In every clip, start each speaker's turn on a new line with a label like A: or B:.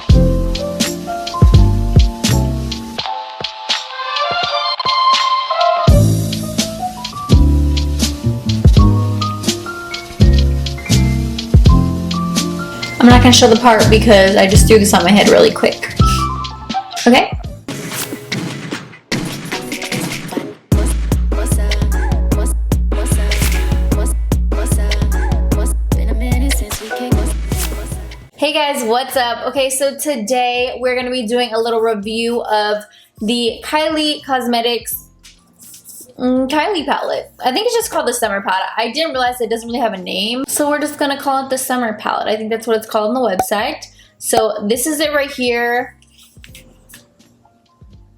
A: I'm not gonna show the part because I just threw this on my head really quick. Okay? Hey guys, what's up? Okay, so today we're gonna be doing a little review of the Kylie Cosmetics Kylie palette. I think it's just called the Summer palette. I didn't realize it doesn't really have a name, so we're just gonna call it the Summer palette. I think that's what it's called on the website. So this is it right here.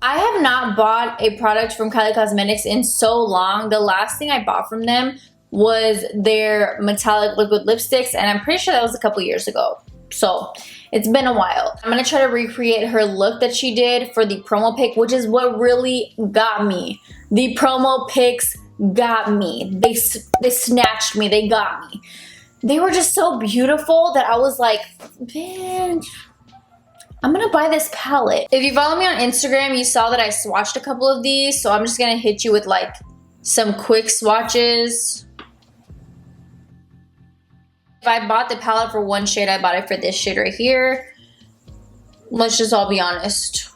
A: I have not bought a product from Kylie Cosmetics in so long. The last thing I bought from them was their metallic liquid lipsticks, and I'm pretty sure that was a couple years ago. So it's been a while. I'm gonna try to recreate her look that she did for the promo pic, which is what really got me. The promo pics got me. They snatched me, they got me. They were just so beautiful that I was like, bitch, I'm gonna buy this palette. If you follow me on Instagram, you saw that I swatched a couple of these, so I'm just gonna hit you with like some quick swatches. If I bought the palette for one shade, I bought it for this shade right here. Let's just all be honest.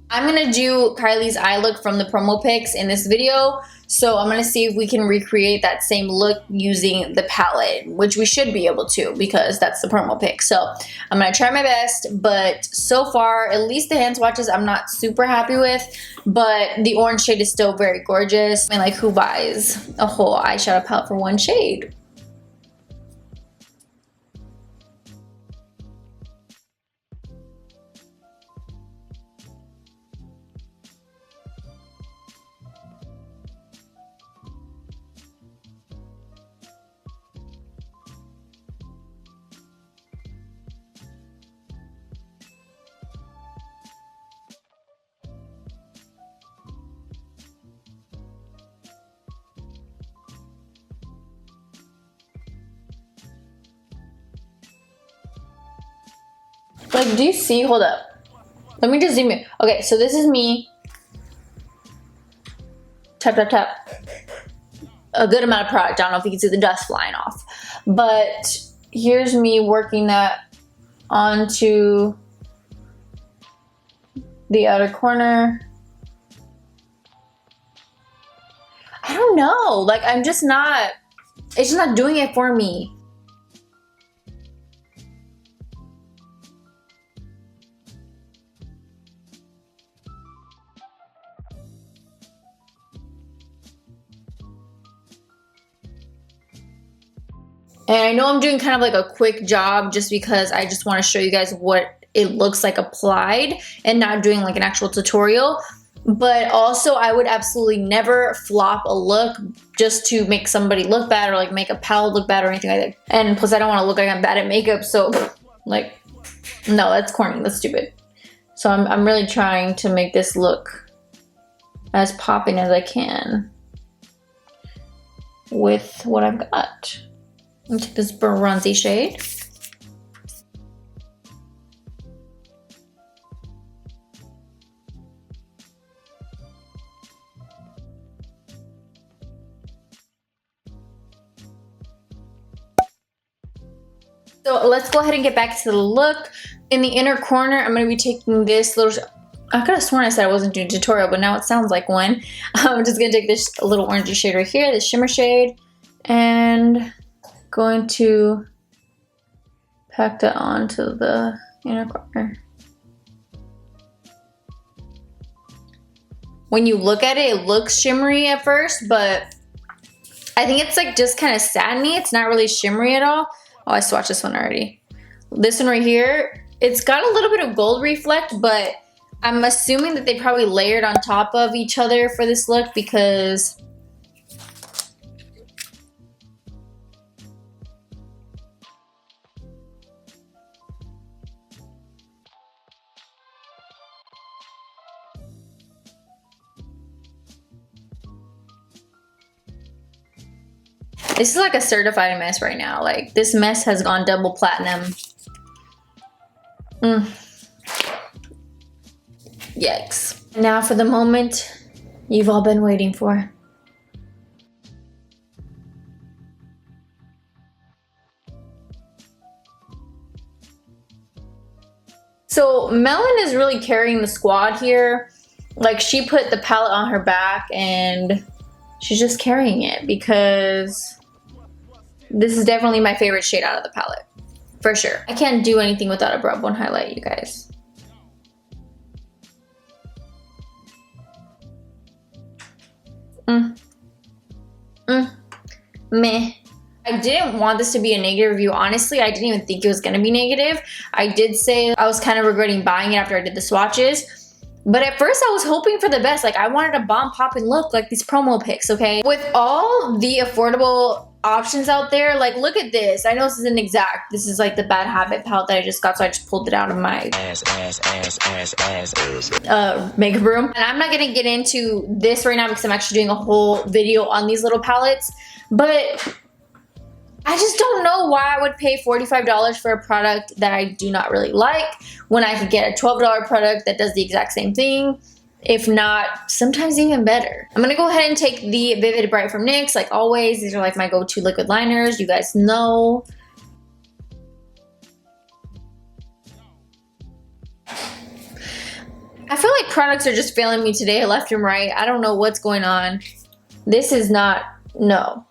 A: I'm gonna do Kylie's eye look from the promo pics in this video. So I'm gonna see if we can recreate that same look using the palette, which we should be able to because that's the promo pic. So I'm gonna try my best, but so far, at least the hand swatches I'm not super happy with, but the orange shade is still very gorgeous. I mean, like, who buys a whole eyeshadow palette for one shade? Like, do you see? Hold up. Let me just zoom in. Okay, so this is me. Tap, tap, tap. A good amount of product. I don't know if you can see the dust flying off. But here's me working that onto the outer corner. I don't know. Like, I'm just not, it's just not doing it for me. And I know I'm doing kind of like a quick job just because I just want to show you guys what it looks like applied and not doing like an actual tutorial. But also I would absolutely never flop a look just to make somebody look bad or like make a palette look bad or anything like that. And plus I don't want to look like I'm bad at makeup, so like, no, that's corny, that's stupid. So I'm really trying to make this look as popping as I can with what I've got. Let me take this bronzy shade. So let's go ahead and get back to the look. In the inner corner, I'm going to be taking this little, I could have sworn I said I wasn't doing a tutorial, but now it sounds like one. I'm just going to take this little orangey shade right here, this shimmer shade, and going to pack that onto the inner corner. When you look at it, it looks shimmery at first, but I think it's like just kind of satiny. It's not really shimmery at all. Oh, I swatched this one already. This one right here, it's got a little bit of gold reflect, but I'm assuming that they probably layered on top of each other for this look because This is like a certified mess right now. Like, this mess has gone double platinum. Yikes. Now for the moment you've all been waiting for. So Melon is really carrying the squad here. Like, she put the palette on her back and she's just carrying it because this is definitely my favorite shade out of the palette. For sure. I can't do anything without a Brub 1 highlight, you guys. Meh. I didn't want this to be a negative review. Honestly, I didn't even think it was gonna be negative. I did say I was kind of regretting buying it after I did the swatches. But at first I was hoping for the best. Like, I wanted a bomb popping look like these promo pics, okay? With all the affordable options out there, like, look at this. I know this isn't exact. This is like the Bad Habit palette that I just got, so I just pulled it out of my makeup room. And I'm not gonna get into this right now because I'm actually doing a whole video on these little palettes. But I just don't know why I would pay $45 for a product that I do not really like when I could get a $12 product that does the exact same thing, if not sometimes even better. I'm gonna go ahead and take the Vivid Bright from NYX. Like always, these are like my go-to liquid liners, you guys know. I feel like products are just failing me today left and right. I don't know what's going on. This is not, no.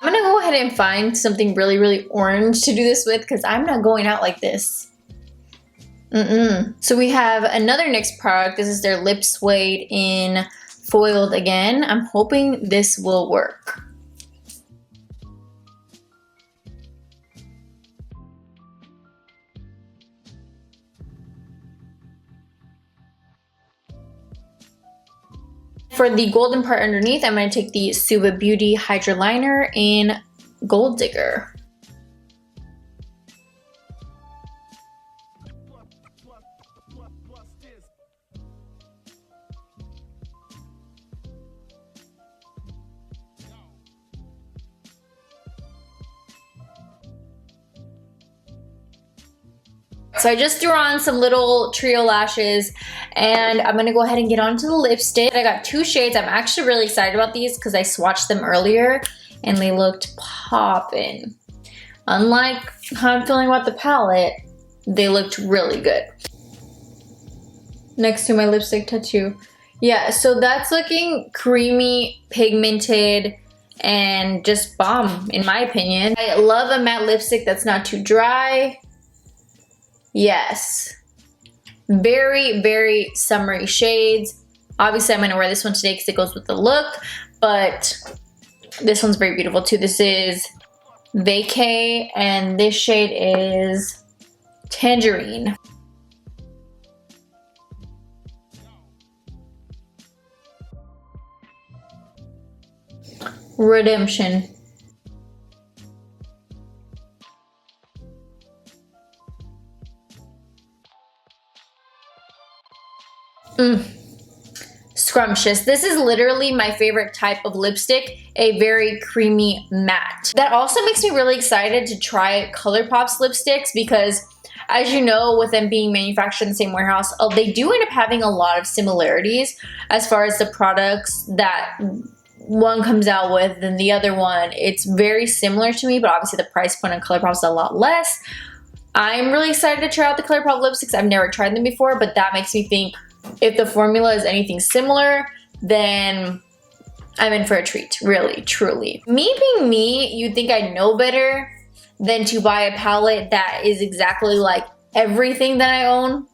A: I'm gonna go ahead and find something really, really orange to do this with because I'm not going out like this. So we have another NYX product. This is their Lip Suede in Foiled again. I'm hoping this will work. For the golden part underneath, I'm going to take the Suva Beauty Hydra Liner in Gold Digger. So I just threw on some little trio lashes and I'm gonna go ahead and get onto the lipstick. I got two shades. I'm actually really excited about these because I swatched them earlier and they looked poppin'. Unlike how I'm feeling about the palette, they looked really good. Next to my lipstick tattoo. Yeah, so that's looking creamy, pigmented, and just bomb in my opinion. I love a matte lipstick that's not too dry. Yes, very, very summery shades. Obviously, I'm gonna wear this one today because it goes with the look, but this one's very beautiful too. This is Vacay, and this shade is Tangerine. Redemption. Scrumptious. This is literally my favorite type of lipstick, a very creamy matte. That also makes me really excited to try ColourPop's lipsticks because, as you know, with them being manufactured in the same warehouse, they do end up having a lot of similarities as far as the products that one comes out with than the other one. It's very similar to me, but obviously the price point on ColourPop is a lot less. I'm really excited to try out the ColourPop lipsticks. I've never tried them before, but that makes me think if the formula is anything similar, then I'm in for a treat, really, truly. Me being me, you'd think I know better than to buy a palette that is exactly like everything that I own.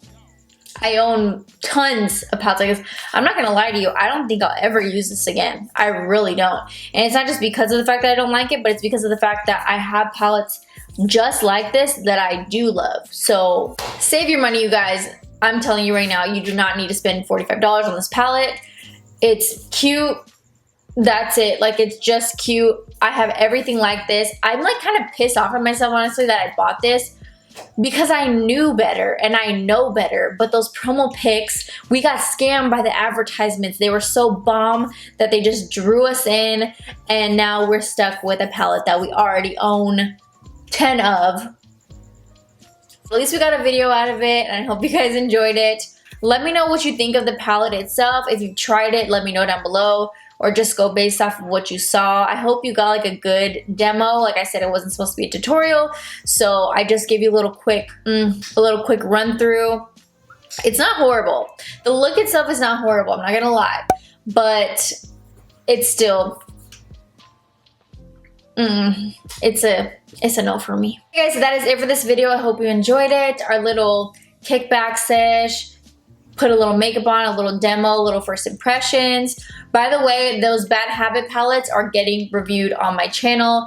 A: I own tons of palettes like this. I'm not gonna lie to you, I don't think I'll ever use this again. I really don't. And it's not just because of the fact that I don't like it, but it's because of the fact that I have palettes just like this that I do love. So save your money, you guys. I'm telling you right now, you do not need to spend $45 on this palette. It's cute. That's it. Like, it's just cute. I have everything like this. I'm like kind of pissed off at myself, honestly, that I bought this because I knew better and I know better. But those promo pics, we got scammed by the advertisements. They were so bomb that they just drew us in, and now we're stuck with a palette that we already own 10 of. At least we got a video out of it, and I hope you guys enjoyed it. Let me know what you think of the palette itself. If you've tried it, let me know down below, or just go based off of what you saw. I hope you got like a good demo. Like I said, it wasn't supposed to be a tutorial, so I just gave you a little quick run through. It's not horrible. The look itself is not horrible, I'm not gonna lie, but it's still, it's a no for me. Okay, guys, so that is it for this video. I hope you enjoyed it. Our little kickback sesh. Put a little makeup on, a little demo, a little first impressions. By the way, those Bad Habit palettes are getting reviewed on my channel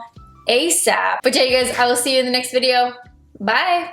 A: ASAP. But yeah, you guys, I will see you in the next video. Bye.